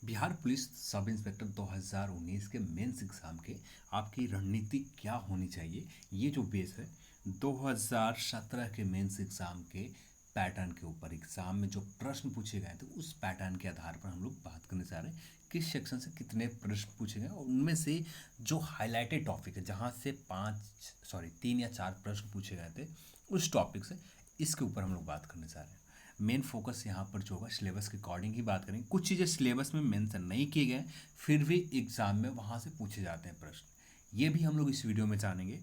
Bihar police sub inspector 2019 के mains exam के आपकी रणनीति क्या होनी चाहिए, ये जो बेस है 2017 के मेंस एग्ज़ाम के पैटर्न के ऊपर एग्ज़ाम में जो प्रश्न पूछे गए थे उस पैटर्न के आधार पर हम लोग बात करने जा रहे हैं। किस सेक्शन से कितने प्रश्न पूछे गए और उनमें से जो हाईलाइटेड टॉपिक है जहाँ से 3 या 4 प्रश्न पूछे गए थे उस टॉपिक से इसके ऊपर हम लोग बात करने जा रहे हैं। मेन फोकस यहाँ पर जो होगा सिलेबस के अकॉर्डिंग ही बात करेंगे। कुछ चीज़ें सिलेबस में मेंशन नहीं किए गए फिर भी एग्ज़ाम में वहाँ से पूछे जाते हैं प्रश्न, ये भी हम लोग इस वीडियो में जानेंगे।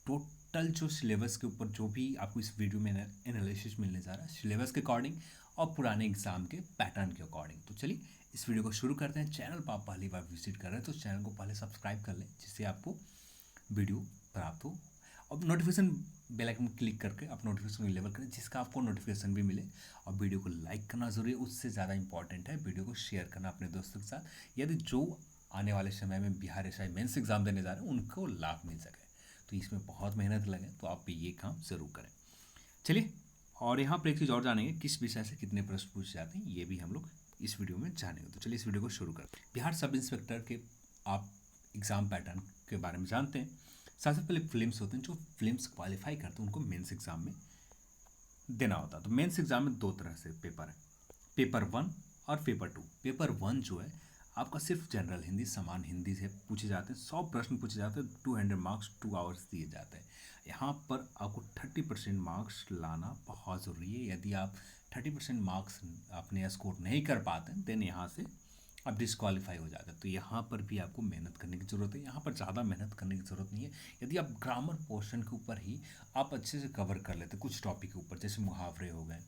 टोटल जो सिलेबस के ऊपर जो भी आपको इस वीडियो में एनालिसिस मिलने जा रहा है सिलेबस के अकॉर्डिंग और पुराने एग्ज़ाम के पैटर्न के अकॉर्डिंग। तो चलिए इस वीडियो को शुरू करते हैं। चैनल पर आप पहली बार विजिट कर रहे हैं तो चैनल को पहले सब्सक्राइब कर लें जिससे आपको वीडियो प्राप्त हो। अब नोटिफिकेशन बेल आइकन क्लिक करके आप नोटिफिकेशन इनेबल करें जिसका आपको नोटिफिकेशन भी मिले। और वीडियो को लाइक करना ज़रूरी है, उससे ज़्यादा इंपॉर्टेंट है वीडियो को शेयर करना अपने दोस्तों के साथ, यदि जो आने वाले समय में बिहार एसआई मेंस एग्ज़ाम देने जा रहे हैं उनको लाभ मिल सके। तो इसमें बहुत मेहनत लगे तो आप ये काम ज़रूर करें। चलिए, और यहाँ पर एक चीज़ और जानेंगे किस विषय से कितने प्रश्न पूछे जाते हैं, ये भी हम लोग इस वीडियो में जानेंगे। तो चलिए इस वीडियो को शुरू करते हैं। बिहार सब इंस्पेक्टर के आप एग्ज़ाम पैटर्न के बारे में जानते हैं। सबसे पहले फिल्म्स होते हैं, जो फिल्म्स क्वालिफाई करते हैं उनको मेंस एग्ज़ाम में देना होता है। तो मेंस एग्ज़ाम में दो तरह से पेपर है, पेपर 1 और पेपर 2। पेपर 1 जो है आपका सिर्फ जनरल हिंदी समान हिंदी से पूछे जाते हैं, 100 प्रश्न पूछे जाते हैं, 200 मार्क्स 2 आवर्स दिए जाते हैं। यहाँ पर आपको 30% मार्क्स लाना बहुत ज़रूरी है। यदि आप 30% मार्क्स अपने स्कोर नहीं कर पाते हैं देन यहाँ से आप डिस्क्वालीफाई हो जाते हैं। तो यहाँ पर भी आपको मेहनत करने की ज़रूरत है। यहाँ पर ज़्यादा मेहनत करने की ज़रूरत नहीं है। यदि आप ग्रामर पोर्शन के ऊपर ही आप अच्छे से कवर कर लेते कुछ टॉपिक के ऊपर, जैसे मुहावरे हो गए,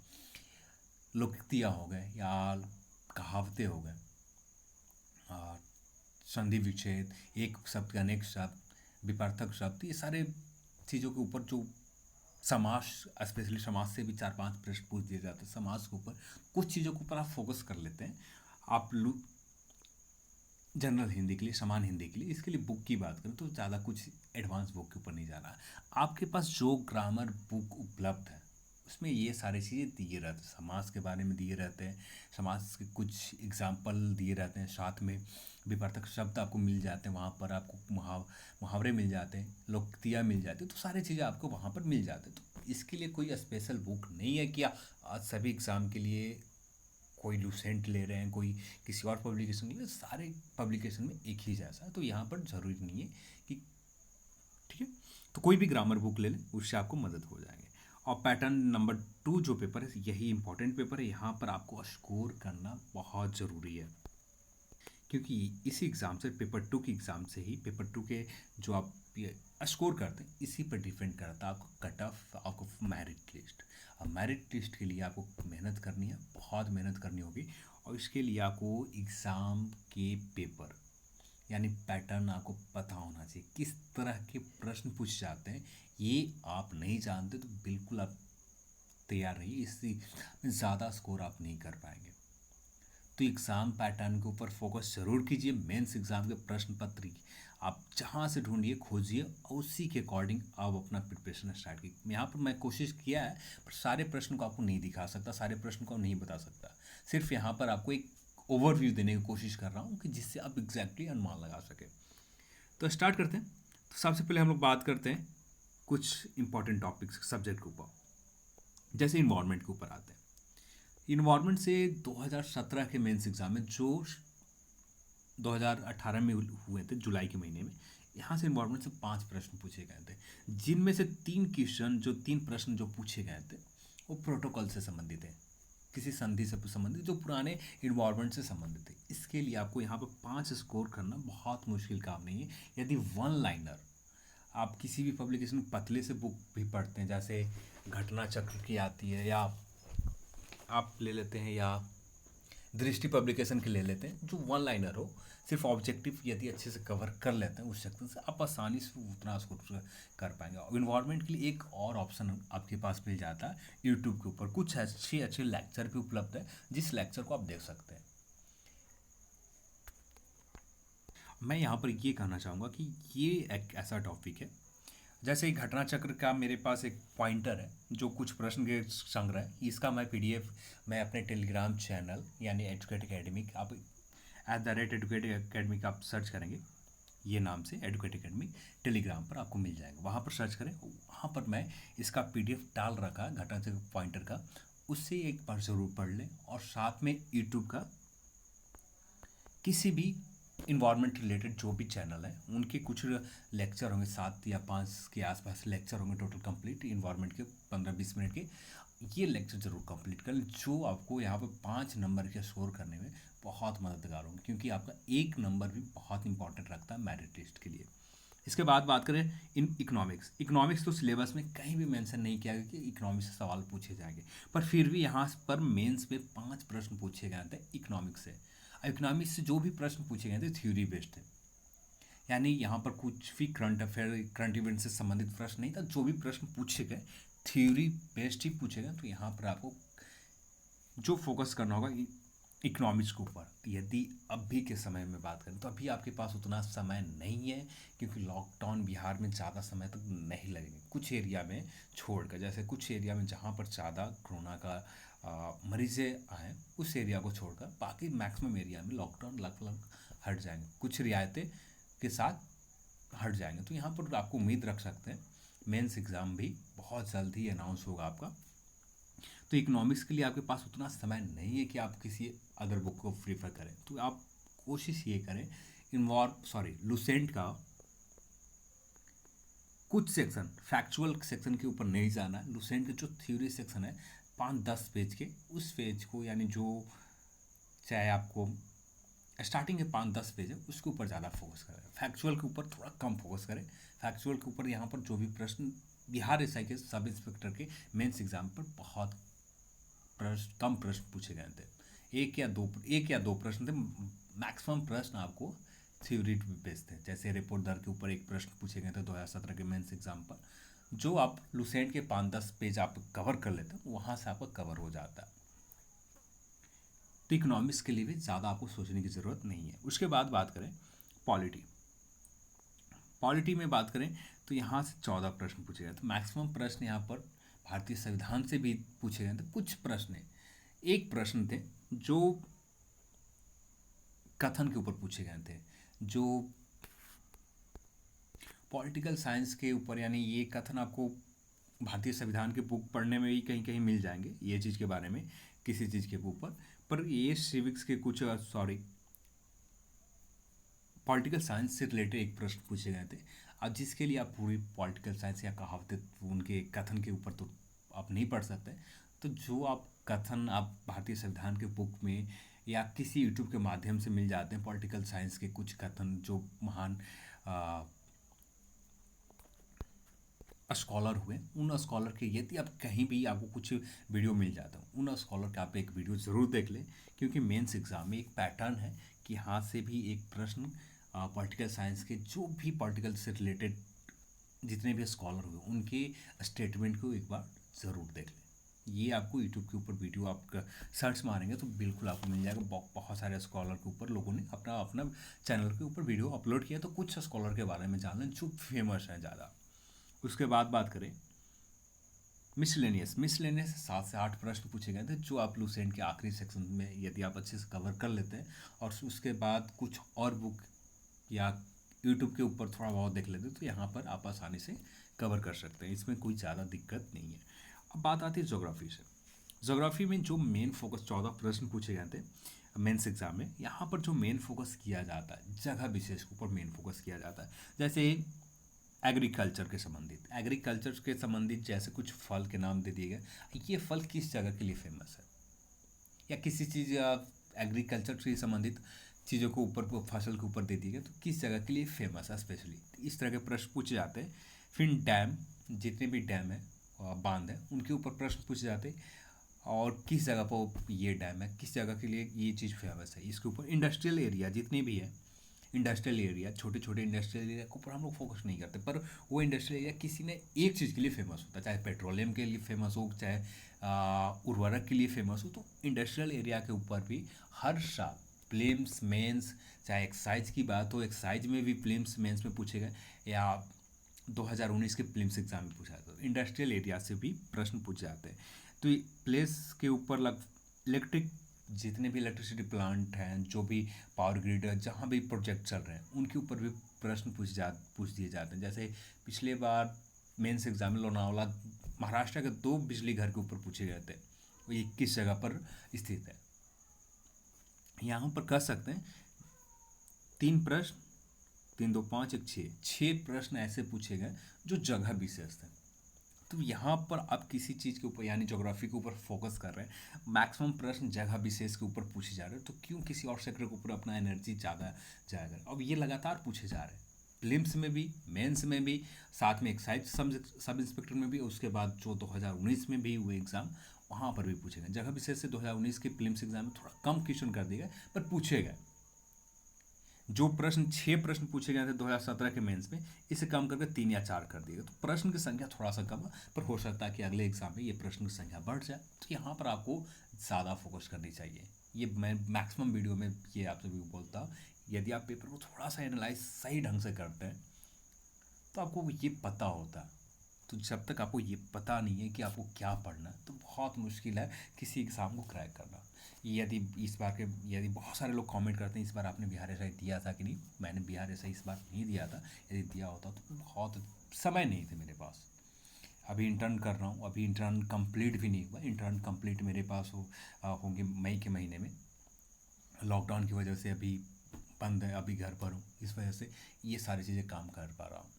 लोकोक्तियाँ हो गए या कहावतें हो गए, और संधि विच्छेद, एक शब्द के अनेक शब्द, विपर्थक शब्द, ये सारे चीज़ों के ऊपर जो समास, स्पेशली समाज से भी 4-5 प्रश्न पूछ दिए जाते हैं। समाज के ऊपर कुछ चीज़ों के ऊपर आप फोकस कर लेते हैं। आप जनरल हिंदी के लिए, समान हिंदी के लिए, इसके लिए बुक की बात करें तो ज़्यादा कुछ एडवांस बुक के ऊपर नहीं जाना है। आपके पास जो ग्रामर बुक उपलब्ध है उसमें ये सारी चीज़ें दिए रहते हैं, समाज के बारे में दिए रहते हैं, समाज के कुछ एग्जाम्पल दिए रहते हैं, साथ में विपर्थक शब्द आपको मिल जाते हैं, वहाँ पर आपको मुहावरे मिल जाते हैं, लोकोक्तियाँ मिल जाती हैं, तो सारी चीज़ें आपको वहाँ पर मिल जाते हैं। तो इसके लिए कोई स्पेशल बुक नहीं है कि आज सभी एग्ज़ाम के लिए कोई लूसेंट ले रहे हैं, कोई किसी और पब्लिकेशन ले रहे हैं, सारे पब्लिकेशन में एक ही जैसा है। तो यहाँ पर ज़रूरी नहीं है कि, ठीक है, तो कोई भी ग्रामर बुक ले लें उससे आपको मदद हो जाएंगे। और पैटर्न नंबर 2 जो पेपर है यही इंपॉर्टेंट पेपर है। यहाँ पर आपको स्कोर करना बहुत ज़रूरी है क्योंकि इसी एग्ज़ाम से, पेपर 2 के एग्ज़ाम से ही, पेपर 2 के जो आप स्कोर करते हैं इसी पर डिपेंड करता है आपको कट ऑफ, आपको मेरिट लिस्ट। अब मेरिट लिस्ट के लिए आपको मेहनत करनी है, बहुत मेहनत करनी होगी। और इसके लिए आपको एग्ज़ाम के पेपर यानी पैटर्न आपको पता होना चाहिए, किस तरह के प्रश्न पूछे जाते हैं। ये आप नहीं जानते तो बिल्कुल आप तैयार रहिए, इससे ज़्यादा स्कोर आप नहीं कर पाएंगे। तो एग्ज़ाम पैटर्न के ऊपर फोकस ज़रूर कीजिए। मेंस एग्ज़ाम के प्रश्न पत्र आप जहाँ से ढूंढिए, खोजिए और उसी के अकॉर्डिंग आप अपना प्रिपरेशन स्टार्ट कीजिए। यहाँ पर मैं कोशिश किया है पर सारे प्रश्न को आपको नहीं दिखा सकता, सारे प्रश्न को नहीं बता सकता। सिर्फ यहाँ पर आपको एक ओवरव्यू देने की कोशिश कर रहा हूँ कि जिससे आप एग्जैक्टली अनुमान लगा सकें। तो स्टार्ट करते हैं। तो सबसे पहले हम लोग बात करते हैं कुछ इंपॉर्टेंट टॉपिक्स सब्जेक्ट के ऊपर, जैसे इन्वायरमेंट के ऊपर आते हैं। इन्वायरमेंट से 2017 के मेंस एग्ज़ाम में जो 2018 में हुए थे जुलाई के महीने में, यहाँ से इन्वायरमेंट से 5 प्रश्न पूछे गए थे, जिनमें से 3 प्रश्न जो पूछे गए थे वो प्रोटोकॉल से संबंधित है, किसी संधि से संबंधित जो पुराने इन्वायरमेंट से संबंधित है। इसके लिए आपको यहाँ पर 5 स्कोर करना बहुत मुश्किल काम नहीं है। यदि वन लाइनर आप किसी भी पब्लिकेशन पतले से बुक भी पढ़ते हैं, जैसे घटना चक्र की आती है, या आप ले लेते हैं, या दृष्टि पब्लिकेशन के ले लेते हैं, जो वन लाइनर हो, सिर्फ ऑब्जेक्टिव यदि अच्छे से कवर कर लेते हैं उस सेक्शन से आप आसानी से उतना स्कोर कर पाएंगे। और इन्वायरमेंट के लिए एक और ऑप्शन आपके पास मिल जाता है, यूट्यूब के ऊपर कुछ अच्छे अच्छे लेक्चर भी उपलब्ध है, जिस लेक्चर को आप देख सकते हैं। मैं यहाँ पर ये कहना चाहूँगा कि ये एक ऐसा टॉपिक है, जैसे घटना चक्र का मेरे पास एक पॉइंटर है जो कुछ प्रश्न के संग्रह है, इसका मैं पीडीएफ मैं अपने टेलीग्राम चैनल यानी एजुकेट एकेडमिक, आप @educated academy का आप सर्च करेंगे, ये नाम से एडुकेट एकेडमी टेलीग्राम पर आपको मिल जाएगा, वहाँ पर सर्च करें। वहाँ पर मैं इसका PDF डाल रखा घटना से पॉइंटर का, उससे एक बार ज़रूर पढ़ लें। और साथ में यूट्यूब का किसी भी इन्वायरमेंट रिलेटेड जो भी चैनल है उनके कुछ लेक्चर होंगे, 7 या 5 के आसपास लेक्चर होंगे टोटल कंप्लीट इन्वायरमेंट के 15-20 मिनट के। ये लेक्चर ज़रूर कंप्लीट कर लें, जो आपको यहाँ पर 5 नंबर के स्कोर करने में बहुत मददगार होंगे, क्योंकि आपका 1 नंबर भी बहुत इंपॉर्टेंट रखता है मेरिट लिस्ट के लिए। इसके बाद बात करें इकोनॉमिक्स तो सिलेबस में कहीं भी मेंशन नहीं किया गया कि इकोनॉमिक्स से सवाल पूछे जाएंगे, पर फिर भी यहाँ पर मेंस में 5 प्रश्न पूछे गए थे इकोनॉमिक्स से। इकोनॉमिक्स से जो भी प्रश्न पूछे गए थे थ्योरी बेस्ड थे, यानी यहाँ पर कुछ भी करंट इवेंट से संबंधित प्रश्न नहीं था। जो भी प्रश्न पूछे गए थ्योरी बेस्ड ही पूछे गए। तो यहाँ पर आपको जो फोकस करना होगा इकोनॉमिक्स के ऊपर। यदि अभी के समय में बात करें तो अभी आपके पास उतना समय नहीं है, क्योंकि लॉकडाउन बिहार में ज़्यादा समय तक नहीं लगेंगे, कुछ एरिया में छोड़कर। जैसे कुछ एरिया में जहाँ पर ज़्यादा कोरोना का मरीज़ें आए, उस एरिया को छोड़कर बाकी मैक्सिमम एरिया में लॉकडाउन लगभग हट जाएंगे, कुछ रियायतें के साथ हट जाएंगे। तो यहाँ पर आपको उम्मीद रख सकते हैं मेंस एग्ज़ाम भी बहुत जल्द ही अनाउंस होगा आपका। तो इकोनॉमिक्स के लिए आपके पास उतना समय नहीं है कि आप किसी अदर बुक को प्रीफर करें। तो आप कोशिश ये करें लुसेंट का कुछ सेक्शन, फैक्चुअल सेक्शन के ऊपर नहीं जाना है। लुसेंट के जो थ्योरी सेक्शन है 5-10 पेज के, उस पेज को, यानी जो चाहे आपको स्टार्टिंग के 5-10 पेज है उसके ऊपर ज़्यादा फोकस करें, फैक्चुअल के ऊपर थोड़ा कम फोकस करें। फैक्चुअल के ऊपर यहाँ पर जो भी प्रश्न बिहार SI के सब इंस्पेक्टर के मेंस एग्जाम पर बहुत कम प्रश्न पूछे गए थे, एक या दो प्रश्न थे मैक्सिमम। प्रश्न आपको थ्योरी बेस्ड थे, जैसे रिपोर्ट दर के ऊपर एक प्रश्न पूछे गए थे 2017 के मेंस एग्जाम पर, जो आप लुसेंट के 5-10 पेज आप कवर कर लेते हैं, वहाँ से आपका कवर हो जाता है। तो इकोनॉमिक्स के लिए भी ज़्यादा आपको सोचने की ज़रूरत नहीं है। उसके बाद बात करें पॉलिटी में बात करें तो यहाँ से 14 प्रश्न पूछे गए थे। मैक्सिमम प्रश्न यहाँ पर भारतीय संविधान से भी पूछे गए थे। कुछ प्रश्न, एक प्रश्न थे जो कथन के ऊपर पूछे गए थे, जो पॉलिटिकल साइंस के ऊपर, यानी ये कथन आपको भारतीय संविधान के बुक पढ़ने में भी कहीं कहीं मिल जाएंगे ये चीज़ के बारे में, किसी चीज़ के ऊपर। पर ये सिविक्स के कुछ पॉलिटिकल साइंस से रिलेटेड एक प्रश्न पूछे गए थे। अब जिसके लिए आप पूरी पॉलिटिकल साइंस या कहावतें उनके कथन के ऊपर तो आप नहीं पढ़ सकते, तो जो आप कथन आप भारतीय संविधान के बुक में या किसी यूट्यूब के माध्यम से मिल जाते हैं, पॉलिटिकल साइंस के कुछ कथन जो महान स्कॉलर हुए, उन स्कॉलर के, यदि आप कहीं भी आपको कुछ वीडियो मिल जाता है उन स्कॉलर का आप एक वीडियो ज़रूर देख लें, क्योंकि मेंस एग्ज़ाम में एक पैटर्न है कि हाथ से भी एक प्रश्न पॉलिटिकल साइंस के जो भी पॉलिटिकल से रिलेटेड जितने भी स्कॉलर हुए उनके स्टेटमेंट को एक बार ज़रूर देख लें। ये आपको यूट्यूब के ऊपर वीडियो आप सर्च मारेंगे तो बिल्कुल आपको मिल जाएगा। बहुत सारे स्कॉलर के ऊपर लोगों ने अपना अपना चैनल के ऊपर वीडियो अपलोड किया, तो कुछ स्कॉलर के बारे में जान लें जो फेमस हैं ज़्यादा। उसके बाद बात करें मिसलेनियस से 7 से 8 प्रश्न पूछे गए थे, जो आप लुसेंट के आखिरी सेक्शन में यदि आप अच्छे से कवर कर लेते हैं और उसके बाद कुछ और बुक या यूट्यूब के ऊपर थोड़ा बहुत देख लेते हैं, तो यहाँ पर आप आसानी से कवर कर सकते हैं, इसमें कोई ज़्यादा दिक्कत नहीं है। अब बात आती है ज्योग्राफी से। ज्योग्राफी में जो मेन फोकस 14 प्रश्न पूछे गए थे मेंस एग्जाम में, यहाँ पर जो मेन फोकस किया जाता है जगह विशेष के ऊपर मेन फोकस किया जाता है। जैसे एग्रीकल्चर के संबंधित जैसे कुछ फल के नाम दे दिए गए, ये फल किस जगह के लिए फेमस है, या किसी चीज़ एग्रीकल्चर से संबंधित चीज़ों को ऊपर फसल के ऊपर दे दिए गए तो किस जगह के लिए फेमस है स्पेशली, इस तरह के प्रश्न पूछे जाते हैं। फिर डैम, जितने भी डैम है बांध है उनके ऊपर प्रश्न पूछे जाते हैं, और किस जगह पर ये डैम है, किस जगह के लिए ये चीज़ फेमस है। इसके ऊपर इंडस्ट्रियल एरिया जितने भी है, इंडस्ट्रियल एरिया, छोटे छोटे इंडस्ट्रियल एरिया के ऊपर हम लोग फोकस नहीं करते, पर वो इंडस्ट्रियल एरिया किसी ने एक चीज़ के लिए फेमस होता है, चाहे पेट्रोलियम के लिए फेमस हो, चाहे उर्वरक के लिए फेमस हो। तो इंडस्ट्रियल एरिया के ऊपर भी हर साल प्रीलिम्स मेंस, चाहे एक्साइज की बात हो, एक्साइज में भी प्रीलिम्स मेंस में पूछे गए, या 2019 के प्रीलिम्स एग्जाम में पूछा जाता है, इंडस्ट्रियल एरिया से भी प्रश्न पूछे जाते हैं। तो प्लेस के ऊपर जितने भी इलेक्ट्रिसिटी प्लांट हैं, जो भी पावर ग्रिड है, जहाँ भी प्रोजेक्ट चल रहे हैं, उनके ऊपर भी प्रश्न पूछ दिए जाते हैं। जैसे पिछले बार मेंस एग्जाम में लोनावाला महाराष्ट्र के 2 बिजली घर के ऊपर पूछे गए थे, वो 21 जगह पर स्थित है। यहाँ पर कह सकते हैं 3 प्रश्न, 3 2 5 1 6 प्रश्न ऐसे पूछे गए जो जगह विशेष थे। तो यहाँ पर आप किसी चीज़ के ऊपर यानी ज्योग्राफी के ऊपर फोकस कर रहे हैं, मैक्सिमम प्रश्न जगह विशेष के ऊपर पूछे जा रहे हैं, तो क्यों किसी और सेक्टर के ऊपर अपना एनर्जी ज़्यादा जाएगा। अब ये लगातार पूछे जा रहे हैं, प्रीलिम्स में भी, मेंस में भी, साथ में एक्साइज सब इंस्पेक्टर में भी, उसके बाद जो 2019 में भी हुए एग्ज़ाम वहाँ पर भी पूछे गए। जगह विशेष से 2019 के प्रीलिम्स एग्जाम में थोड़ा कम क्वेश्चन कर दिए गए, पर पूछे गए। जो प्रश्न 6 प्रश्न पूछे गए थे 2017 के मेंस में, इसे कम करके 3 या 4 कर दिए। तो प्रश्न की संख्या थोड़ा सा कम है, पर हो सकता है कि अगले एग्जाम में ये प्रश्न की संख्या बढ़ जाए। तो यहाँ पर आपको ज़्यादा फोकस करनी चाहिए। ये मैं मैक्सिमम वीडियो में ये आप सभी को बोलता हूँ, यदि आप पेपर को थोड़ा सा एनालाइज सही ढंग से करते हैं तो आपको ये पता होता है। तो जब तक आपको ये पता नहीं है कि आपको क्या पढ़ना है, तो बहुत मुश्किल है किसी एग्ज़ाम को क्रैक करना। यदि इस बार के यदि बहुत सारे लोग कमेंट करते हैं इस बार आपने बिहार एसआई दिया था कि नहीं, मैंने बिहार एसआई इस बार नहीं दिया था। यदि दिया होता तो बहुत समय नहीं थे मेरे पास। अभी इंटर्न कर रहा हूँ, अभी इंटर्न कंप्लीट भी नहीं हुआ। इंटर्न कंप्लीट मेरे पास होंगे मई के महीने में। लॉकडाउन की वजह से अभी बंद है, अभी घर पर हूँ, इस वजह से ये सारी चीज़ें काम कर पा रहा हूँ,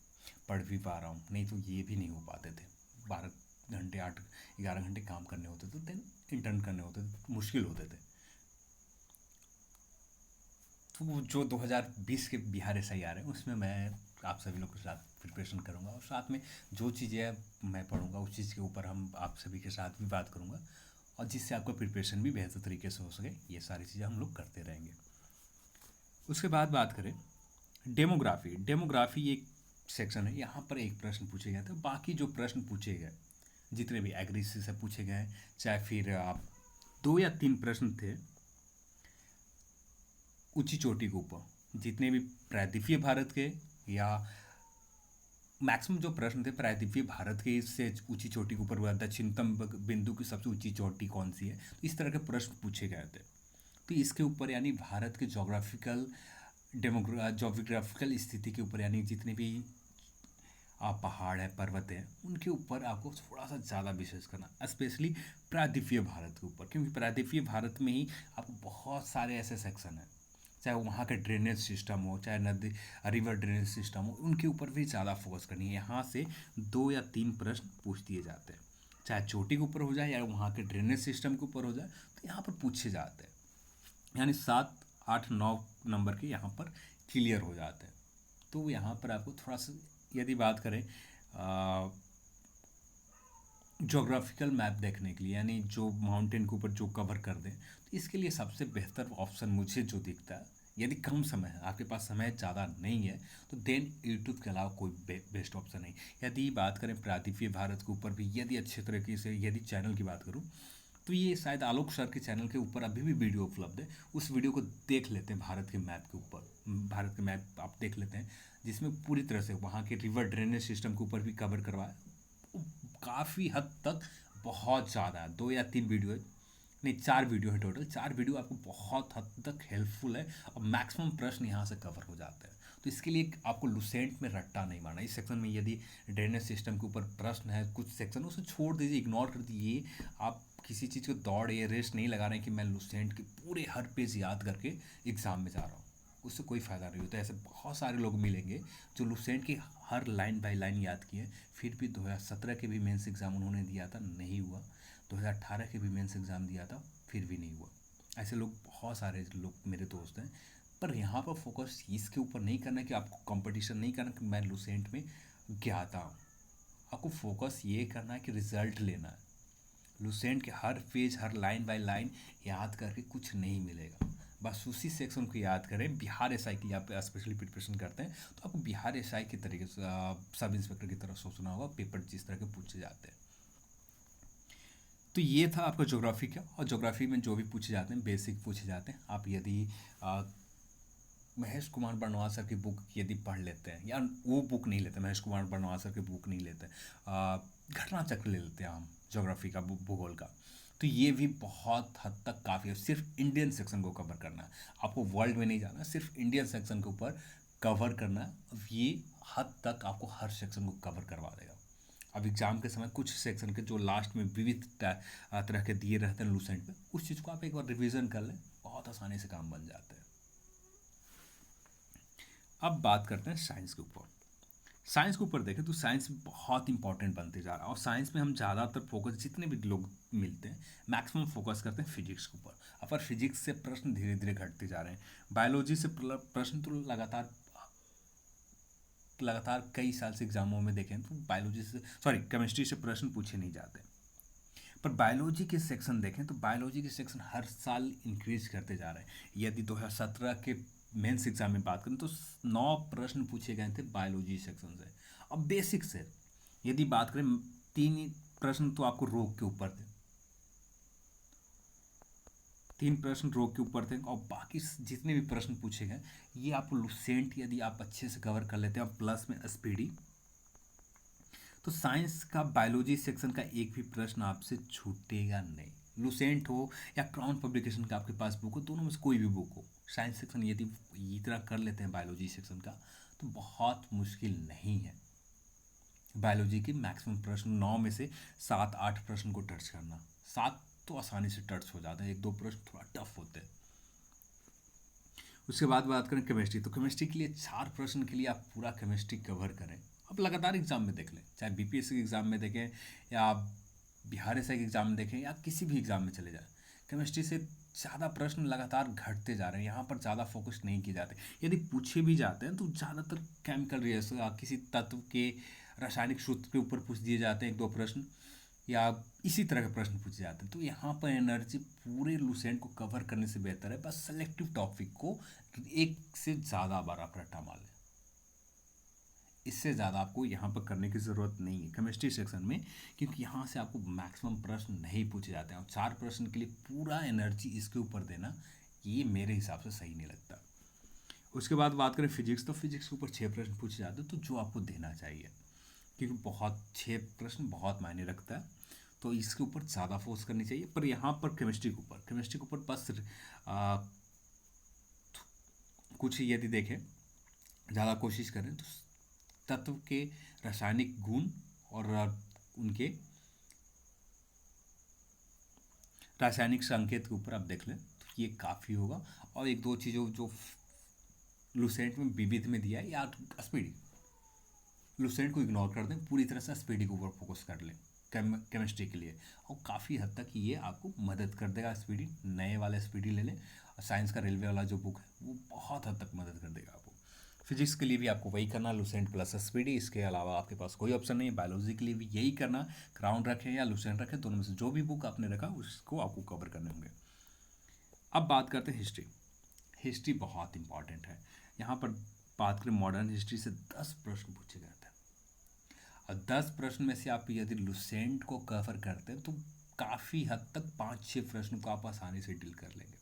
पढ़ भी पा रहा हूँ। नहीं तो ये भी नहीं हो पाते थे। 12 घंटे 8 11 घंटे काम करने होते थे, देन इंटर्न करने होते थे, मुश्किल होते थे। तो वो जो 2020 के बिहार एसआई आ रहे हैं उसमें मैं आप सभी लोग के साथ प्रिपरेशन करूँगा, और साथ में जो चीज़ें मैं पढ़ूँगा उस चीज़ के ऊपर हम आप सभी के साथ भी बात करूँगा, और जिससे आपका प्रिपरेशन भी बेहतर तरीके से हो सके। ये सारी चीज़ें हम लोग करते रहेंगे। उसके बाद बात करें डेमोग्राफी। डेमोग्राफी एक सेक्शन है, यहाँ पर एक प्रश्न पूछे गए थे। बाकी जो प्रश्न पूछे गए जितने भी एग्रीसी से पूछे गए, चाहे फिर आप 2 या 3 प्रश्न थे ऊंची चोटी के ऊपर, जितने भी प्रायद्वीपीय भारत के, या मैक्सिमम जो प्रश्न थे प्रायद्वीपीय भारत के इससे ऊंची चोटी के ऊपर, दक्षिणतम बिंदु की सबसे ऊंची चोटी कौन सी है, तो इस तरह के प्रश्न पूछे गए थे। तो इसके ऊपर यानी भारत के जोग्राफिकल स्थिति के ऊपर, यानी जितने भी पहाड़ है, पर्वत है, उनके ऊपर आपको थोड़ा सा ज़्यादा विशेष करना, स्पेशली प्रायद्वीपीय भारत के ऊपर, क्योंकि प्रायद्वीपीय भारत में ही आपको बहुत सारे ऐसे सेक्शन हैं, चाहे वहाँ का ड्रेनेज सिस्टम हो, चाहे नदी रिवर ड्रेनेज सिस्टम हो, उनके ऊपर भी ज़्यादा फोकस करनी है। यहाँ से 2 या 3 प्रश्न पूछ दिए जाते हैं, चाहे चोटी के ऊपर हो जाए या वहाँ के ड्रेनेज सिस्टम के ऊपर हो जाए, तो यहाँ पर पूछे जाते हैं। यानी 7 8 9 नंबर के यहाँ पर क्लियर हो जाते हैं। तो यहाँ पर आपको थोड़ा सा यदि बात करें जोग्राफिकल मैप देखने के लिए, यानी जो माउंटेन के ऊपर जो कवर कर दें, तो इसके लिए सबसे बेहतर ऑप्शन मुझे जो दिखता है, यदि कम समय है, आपके पास समय ज़्यादा नहीं है, तो देन यूट्यूब के अलावा कोई बेस्ट ऑप्शन नहीं। यदि बात करें प्रायद्वीपीय भारत के ऊपर भी यदि अच्छे तरीके से यदि चैनल की बात करूँ, तो ये शायद आलोक सर के चैनल के ऊपर अभी भी वीडियो उपलब्ध है। उस वीडियो को देख लेते हैं, भारत के मैप के ऊपर, भारत के मैप आप देख लेते हैं, जिसमें पूरी तरह से वहाँ के रिवर ड्रेनेज सिस्टम के ऊपर भी कवर करवाया। काफ़ी हद तक बहुत ज़्यादा है, 2 या 3 वीडियो है, नहीं 4 वीडियो है टोटल। 4 वीडियो आपको बहुत हद तक हेल्पफुल है, और मैक्सिमम प्रश्न यहाँ से कवर हो जाते हैं। तो इसके लिए आपको लुसेंट में रट्टा नहीं मारना। इस सेक्शन में यदि ड्रेनेज सिस्टम के ऊपर प्रश्न है, कुछ सेक्शन उसे छोड़ दीजिए, इग्नोर कर दीजिए। आप किसी चीज़ को दौड़ या रेस नहीं लगा रहे हैं कि मैं लुसेंट के पूरे हर पेज याद करके एग्ज़ाम में जा रहा हूँ, उससे कोई फ़ायदा नहीं होता। ऐसे बहुत सारे लोग मिलेंगे जो लुसेंट की हर लाइन बाय लाइन याद किए, फिर भी 2017 के भी मेंस एग्ज़ाम उन्होंने दिया था, नहीं हुआ। 2018 के भी मेंस एग्ज़ाम दिया था, फिर भी नहीं हुआ। ऐसे लोग बहुत सारे लोग मेरे दोस्त हैं। पर यहाँ पर फोकस इसके ऊपर नहीं करना कि आपको कंपटीशन नहीं करना कि मैं लुसेंट में ज्ञाता हूँ। आपको फोकस ये करना है कि रिज़ल्ट लेना है। लुसेंट के हर पेज हर लाइन बाय लाइन याद करके कुछ नहीं मिलेगा। बस उसी सेक्शन को याद करें। बिहार एसआई की आप स्पेशली प्रिपरेशन करते हैं तो आपको बिहार एसआई के तरीके से सब इंस्पेक्टर की तरह सोचना होगा, पेपर जिस तरह के पूछे जाते हैं। तो ये था आपका ज्योग्राफी का, और ज्योग्राफी में जो भी पूछे जाते हैं बेसिक पूछे जाते हैं। आप यदि महेश कुमार बर्नवाल सर की बुक यदि पढ़ लेते हैं, या वो बुक नहीं लेते, महेश कुमार बर्नवाल सर की बुक नहीं लेते, घटना चक्र ले लेते हैं हम ज्योग्राफी का, भूगोल का, तो ये भी बहुत हद तक काफ़ी है। सिर्फ इंडियन सेक्शन को कवर करना है, आपको वर्ल्ड में नहीं जाना, सिर्फ इंडियन सेक्शन के ऊपर कवर करना है। अब ये हद तक आपको हर सेक्शन को कवर करवा देगा। अब एग्ज़ाम के समय कुछ सेक्शन के जो लास्ट में विविध तरह के दिए रहते हैं लूसेंट में, उस चीज़ को आप एक बार रिवीजन कर लें, बहुत आसानी से काम बन जाते हैं। अब बात करते हैं साइंस के ऊपर। साइंस के ऊपर देखें तो साइंस बहुत इंपॉर्टेंट बनते जा रहा है, और साइंस में हम ज़्यादातर फोकस, जितने भी लोग मिलते हैं मैक्सिमम फोकस करते हैं फिजिक्स के ऊपर। अब पर फिजिक्स से प्रश्न धीरे धीरे घटते जा रहे हैं। बायोलॉजी से प्रश्न तो लगातार कई साल से एग्जामों में देखें तो बायोलॉजी से, सॉरी, केमिस्ट्री से प्रश्न पूछे नहीं जाते। पर बायोलॉजी के सेक्शन देखें तो बायोलॉजी के सेक्शन हर साल इंक्रीज करते जा रहे हैं। यदि 2017 के मेंस एग्जाम में बात करें तो 9 प्रश्न पूछे गए थे बायोलॉजी सेक्शन से। अब बेसिक से यदि बात करें, 3 प्रश्न तो आपको रोग के ऊपर थे, 3 प्रश्न रोग के ऊपर थे, और बाकी जितने भी प्रश्न पूछे गए ये आपको लुसेंट यदि आप अच्छे से कवर कर लेते हैं और प्लस में स्पीडी, तो साइंस का बायोलॉजी सेक्शन का एक भी प्रश्न आपसे छूटेगा नहीं। लुसेंट हो या क्राउन पब्लिकेशन का आपके पास बुक हो, दोनों में से कोई भी बुक हो, साइंस सेक्शन यदि इतना कर लेते हैं बायोलॉजी सेक्शन का, तो बहुत मुश्किल नहीं है बायोलॉजी के मैक्सिमम प्रश्न 9 में से 7-8 प्रश्न को टच करना। 7 तो आसानी से टच हो जाते हैं, 1-2 प्रश्न थोड़ा टफ होते हैं। उसके बाद बात करें केमिस्ट्री, तो केमिस्ट्री के लिए 4 प्रश्न के लिए आप पूरा केमिस्ट्री कवर करें। अब लगातार एग्जाम में देख लें, चाहे बीपीएससी के एग्ज़ाम में देखें या बिहार एसआई के एग्ज़ाम में देखें या किसी भी एग्ज़ाम में चले जाएं, केमिस्ट्री से ज़्यादा प्रश्न लगातार घटते जा रहे हैं। यहाँ पर ज़्यादा फोकस नहीं किए जाते। यदि पूछे भी जाते हैं तो ज़्यादातर केमिकल रिएक्शन, किसी तत्व के रासायनिक सूत्र के ऊपर पूछ दिए जाते हैं 1-2 प्रश्न, या इसी तरह के प्रश्न पूछे जाते हैं। तो यहाँ पर एनर्जी पूरे लुसेंट को कवर करने से बेहतर है बस सेलेक्टिव टॉपिक को एक से ज़्यादा बार आप रट्टा मार लें। इससे ज़्यादा आपको यहाँ पर करने की ज़रूरत नहीं है केमिस्ट्री सेक्शन में, क्योंकि यहाँ से आपको मैक्सिमम प्रश्न नहीं पूछे जाते हैं, और 4 प्रश्न के लिए पूरा एनर्जी इसके ऊपर देना ये मेरे हिसाब से सही नहीं लगता। उसके बाद बात करें फिजिक्स, तो फिजिक्स के ऊपर 6 प्रश्न पूछे जाते हैं, तो जो आपको देना चाहिए, क्योंकि 6 प्रश्न बहुत मायने रखता है, तो इसके ऊपर ज़्यादा फोर्स करनी चाहिए। पर यहाँ पर केमिस्ट्री के ऊपर बस कुछ यदि देखें, ज़्यादा कोशिश करें तो तत्व के रासायनिक गुण और उनके रासायनिक संकेत के ऊपर आप देख लें तो ये काफ़ी होगा। और 1-2 चीज़ों जो लुसेंट में विविध में दिया है, या स्पीडी, लुसेंट को इग्नोर कर दें, पूरी तरह से स्पीडी के ऊपर फोकस कर लें केमिस्ट्री के लिए, और काफ़ी हद तक ये आपको मदद कर देगा। स्पीडी, नए वाले स्पीडी ले लें, और साइंस का रेलवे वाला जो बुक है वो बहुत हद तक मदद कर देगा आपको। फिजिक्स के लिए भी आपको वही करना, लुसेंट प्लस स्पीडी, इसके अलावा आपके पास कोई ऑप्शन नहीं है। बायोलॉजी के लिए भी यही करना, क्राउन रखें या लुसेंट रखें, दोनों में से जो भी बुक आपने रखा उसको आपको कवर करने होंगे। अब बात करते हैं हिस्ट्री। हिस्ट्री बहुत इंपॉर्टेंट है। यहाँ पर बात करें मॉडर्न हिस्ट्री से 10 प्रश्न पूछे गए थे, और 10 प्रश्न में से आप यदि लुसेंट को कवर करते हैं तो काफ़ी हद तक 5-6 प्रश्न को आप आसानी से डील कर लेंगे।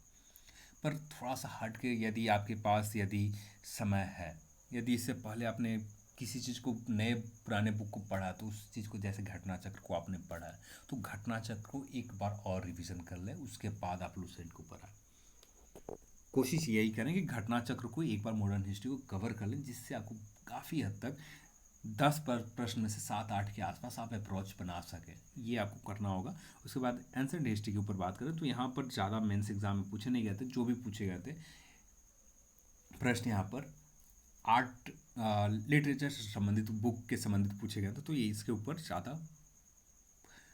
पर थोड़ा सा हट के यदि आपके पास यदि समय है, यदि इससे पहले आपने किसी चीज़ को, नए पुराने बुक को पढ़ा, तो उस चीज़ को, जैसे घटना चक्र को आपने पढ़ा है, तो घटना चक्र को एक बार और रिवीजन कर लें, उसके बाद आप लुसेंट को पढ़ाएं। कोशिश यही करें कि घटना चक्र को एक बार मॉडर्न हिस्ट्री को कवर कर लें, जिससे आपको काफ़ी हद तक 10 प्रश्न में से 7-8 के आसपास आप अप्रोच बना सकें, ये आपको करना होगा। उसके बाद एंसेंट हिस्ट्री के ऊपर बात करें तो यहाँ पर ज़्यादा मेंस एग्जाम में पूछे नहीं गए थे। जो भी पूछे गए थे प्रश्न यहाँ पर आर्ट लिटरेचर से संबंधित, बुक के संबंधित पूछे गए थे, तो ये इसके ऊपर ज़्यादा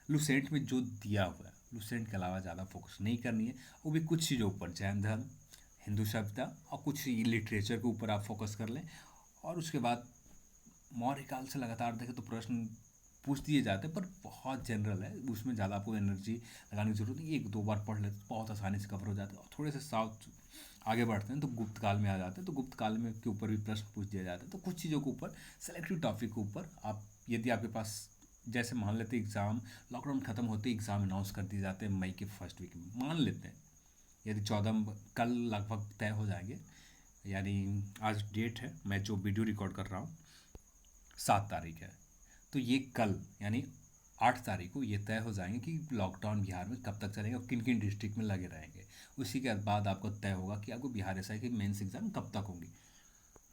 लुसेंट में जो दिया हुआ है, लुसेंट के अलावा ज़्यादा फोकस नहीं करनी है। वो भी कुछ चीज़ों ऊपर, जैन धर्म, हिंदू सभ्यता और कुछ लिटरेचर के ऊपर आप फोकस कर लें। और उसके बाद मौर्य काल से लगातार देखें तो प्रश्न पूछ दिए जाते हैं, पर बहुत जनरल है, उसमें ज़्यादा आपको एनर्जी लगाने की जरूरत नहीं। 1-2 बार पढ़ लेते तो बहुत आसानी से कवर हो जाते हैं। और थोड़े से साउथ आगे बढ़ते हैं तो गुप्त काल में आ जाते हैं, तो गुप्त काल में के ऊपर भी प्रश्न पूछ दिया जाता है। तो कुछ चीज़ों के ऊपर, सेलेक्टिव टॉपिक के ऊपर आप, यदि आपके पास, जैसे मान लेते एग्ज़ाम, लॉकडाउन खत्म होते ही एग्ज़ाम अनाउंस कर दिए जाते हैं मई के फर्स्ट वीक में, मान लेते हैं, यदि 14 कल लगभग तय हो जाएंगे, यानी आज डेट है, मैं जो वीडियो रिकॉर्ड कर रहा हूँ 7 तारीख है, तो ये कल यानी 8 तारीख को ये तय हो जाएंगे कि लॉकडाउन बिहार में कब तक चलेगा और किन किन डिस्ट्रिक्ट में लगे रहेंगे। उसी के बाद आपको तय होगा कि आपको बिहार एसआई की मेंस एग्ज़ाम कब तक होंगी।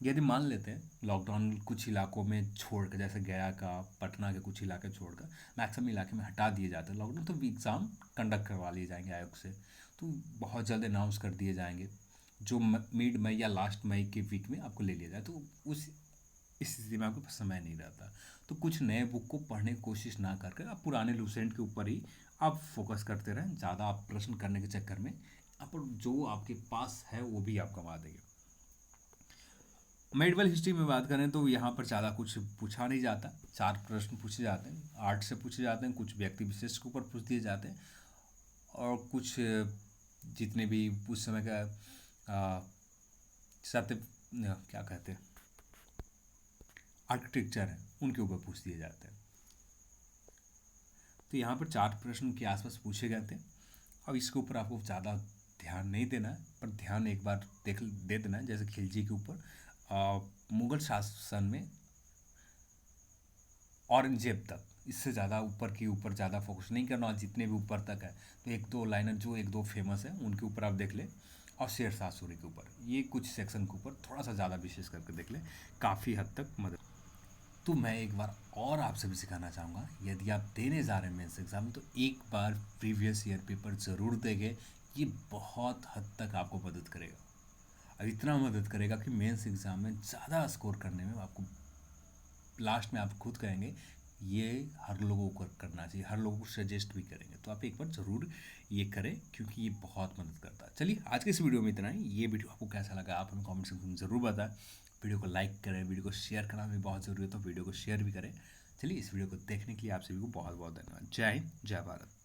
यदि मान लेते हैं लॉकडाउन कुछ इलाकों में छोड़कर, जैसे गया का, पटना के कुछ इलाके छोड़कर मैक्सिमम इलाके में हटा दिए जाते हैं लॉकडाउन, तो एग्ज़ाम कंडक्ट करवा लिए जाएंगे आयोग से। तो बहुत जल्द अनाउंस कर दिए जाएंगे, जो मिड मई या लास्ट मई के वीक में आपको ले लिया जाए। तो उस इस स्थिति में आपके पास समय नहीं रहता, तो कुछ नए बुक को पढ़ने की कोशिश ना करके आप पुराने लूसेंट के ऊपर ही आप फोकस करते रहें। ज़्यादा आप प्रश्न करने के चक्कर में आप जो आपके पास है वो भी आप गंवा देंगे। मेडिवल हिस्ट्री में बात करें तो यहाँ पर ज़्यादा कुछ पूछा नहीं जाता। 4 प्रश्न पूछे जाते हैं, आर्ट से पूछे जाते हैं, कुछ व्यक्ति विशेष के ऊपर पूछ दिए जाते हैं, और कुछ जितने भी उस समय का सत्य क्या कहते हैं आर्किटेक्चर है उनके ऊपर पूछ दिए जाते हैं। तो यहाँ पर 4 प्रश्न के आसपास पूछे गए थे। अब इसके ऊपर आपको ज़्यादा ध्यान नहीं देना है, पर ध्यान एक बार दे देना है। जैसे खिलजी के ऊपर मुगल शासन में औरंगजेब तक, इससे ज़्यादा ऊपर ज़्यादा फोकस नहीं करना, और जितने भी ऊपर तक है तो 1-2 लाइनर जो 1-2 फेमस है उनके ऊपर आप देख लें, और शेरशाह सूरी के ऊपर ये कुछ सेक्शन के ऊपर थोड़ा सा ज़्यादा विशेष करके देख लें, काफ़ी हद तक मदद। तो मैं एक बार और आपसे भी सिखाना चाहूँगा, यदि आप देने जा रहे हैं मेंस एग्ज़ाम तो एक बार प्रीवियस ईयर पेपर ज़रूर देंगे। ये बहुत हद तक आपको मदद करेगा, और इतना मदद करेगा कि मेंस एग्ज़ाम में ज़्यादा स्कोर करने में आपको लास्ट में आप खुद कहेंगे ये हर लोगों को करना चाहिए, हर लोगों को सजेस्ट भी करेंगे। तो आप एक बार ज़रूर ये करें, क्योंकि ये बहुत मदद करता है। चलिए आज के इस वीडियो में इतना ही। ये वीडियो आपको कैसा लगा आप हमें कमेंट सेक्शन में ज़रूर बताएं। वीडियो को लाइक करें, वीडियो को शेयर करना भी बहुत ज़रूरी है, तो वीडियो को शेयर भी करें। चलिए इस वीडियो को देखने के लिए आप सभी को बहुत बहुत धन्यवाद। जय हिंद, जय भारत।